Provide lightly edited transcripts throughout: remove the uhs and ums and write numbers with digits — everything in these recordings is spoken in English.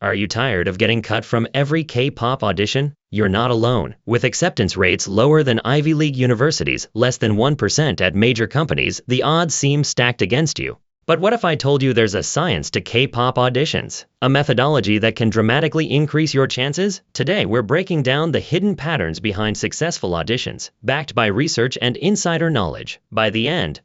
Are you tired of getting cut from every K-pop audition? You're not alone. With acceptance rates lower than Ivy League universities, less than 1% at major companies, the odds seem stacked against you. But what if I told you there's a science to K-pop auditions? A methodology that can dramatically increase your chances? Today we're breaking down the hidden patterns behind successful auditions, backed by research and insider knowledge. By the end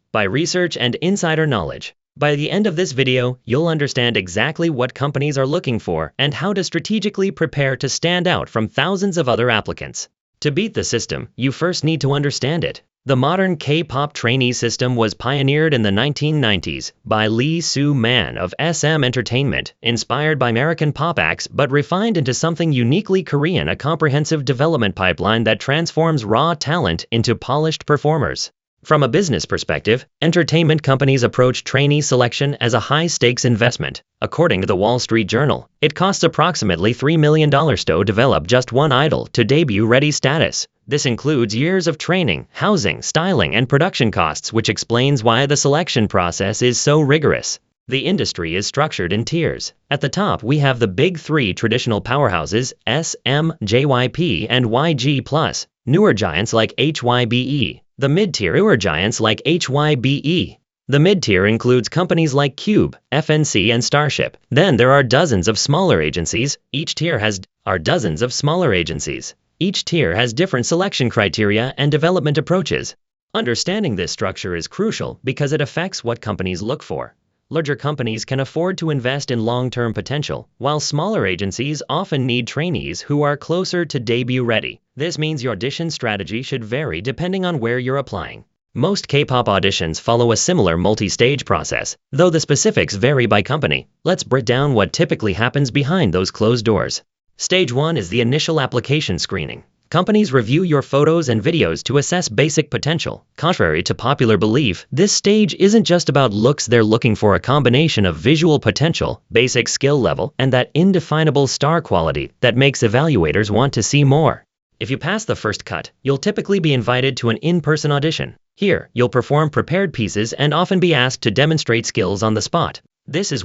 of this video, you'll understand exactly what companies are looking for and how to strategically prepare to stand out from thousands of other applicants. To beat the system, you first need to understand it. The modern K-pop trainee system was pioneered in the 1990s by Lee Soo-man of SM Entertainment, inspired by American pop acts but refined into something uniquely Korean, a comprehensive development pipeline that transforms raw talent into polished performers. From a business perspective, entertainment companies approach trainee selection as a high-stakes investment. According to the Wall Street Journal, it costs approximately $3 million to develop just one idol to debut-ready status. This includes years of training, housing, styling, and production costs, which explains why the selection process is so rigorous. The industry is structured in tiers. At the top, we have the big three traditional powerhouses, SM, JYP, and YG+, newer giants like HYBE. The mid-tier newer giants like HYBE. The mid-tier includes companies like Cube, FNC, and Starship. Then there are dozens of smaller agencies. Each tier has different selection criteria and development approaches. Understanding this structure is crucial because it affects what companies look for. Larger companies can afford to invest in long-term potential, while smaller agencies often need trainees who are closer to debut ready. This means your audition strategy should vary depending on where you're applying. Most K-pop auditions follow a similar multi-stage process, though the specifics vary by company. Let's break down what typically happens behind those closed doors. Stage 1 is the initial application screening. Companies review your photos and videos to assess basic potential. Contrary to popular belief, this stage isn't just about looks. They're looking for a combination of visual potential, basic skill level, and that indefinable star quality that makes evaluators want to see more. If you pass the first cut, you'll typically be invited to an in-person audition. Here, you'll perform prepared pieces and often be asked to demonstrate skills on the spot. This is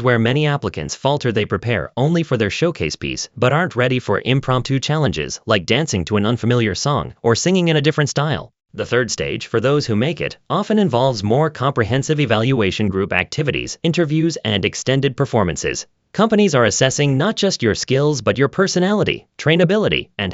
where many applicants falter. They prepare only for their showcase piece, but aren't ready for impromptu challenges like dancing to an unfamiliar song or singing in a different style. The third stage, for those who make it, often involves more comprehensive evaluation, group activities, interviews, and extended performances. Companies are assessing not just your skills but your personality, trainability, and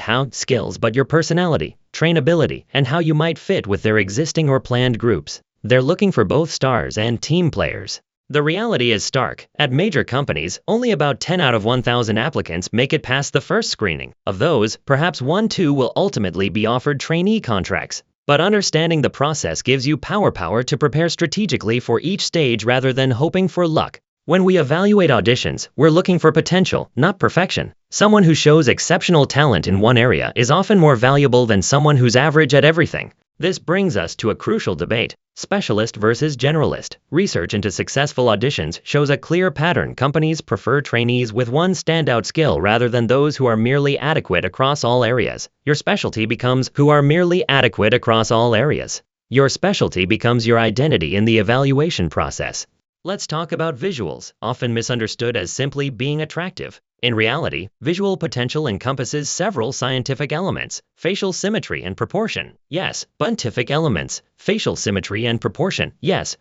how you might fit with their existing or planned groups. They're looking for both stars and team players. The reality is stark. At major companies, only about 10 out of 1,000 applicants make it past the first screening. Of those, perhaps 1-2 will ultimately be offered trainee contracts. But understanding the process gives you power to prepare strategically for each stage rather than hoping for luck. When we evaluate auditions, we're looking for potential, not perfection. Someone who shows exceptional talent in one area is often more valuable than someone who's average at everything. This brings us to a crucial debate: specialist versus generalist. Research into successful auditions shows a clear pattern. Companies prefer trainees with one standout skill rather than those who are merely adequate across all areas. Your specialty becomes your identity in the evaluation process. Let's talk about visuals, often misunderstood as simply being attractive. In reality, visual potential encompasses several scientific elements: facial symmetry and proportion, yes,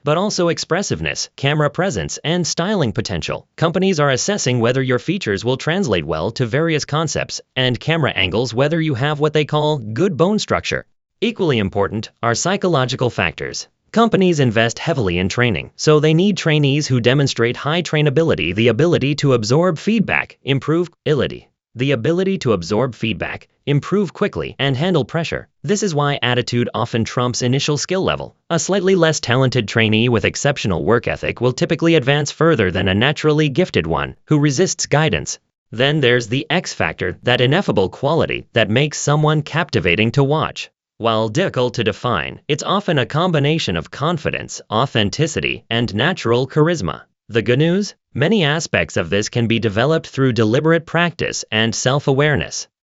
but also expressiveness, camera presence, and styling potential. Companies are assessing whether your features will translate well to various concepts, and camera angles, whether you have what they call good bone structure. Equally important are psychological factors. Companies invest heavily in training, so they need trainees who demonstrate high trainability, the ability to absorb feedback, improve quickly, and handle pressure. This is why attitude often trumps initial skill level. A slightly less talented trainee with exceptional work ethic will typically advance further than a naturally gifted one who resists guidance. Then there's the X factor, that ineffable quality that makes someone captivating to watch. While difficult to define, it's often a combination of confidence, authenticity, and natural charisma. The good news? Many aspects of this can be developed through deliberate practice and self-awareness.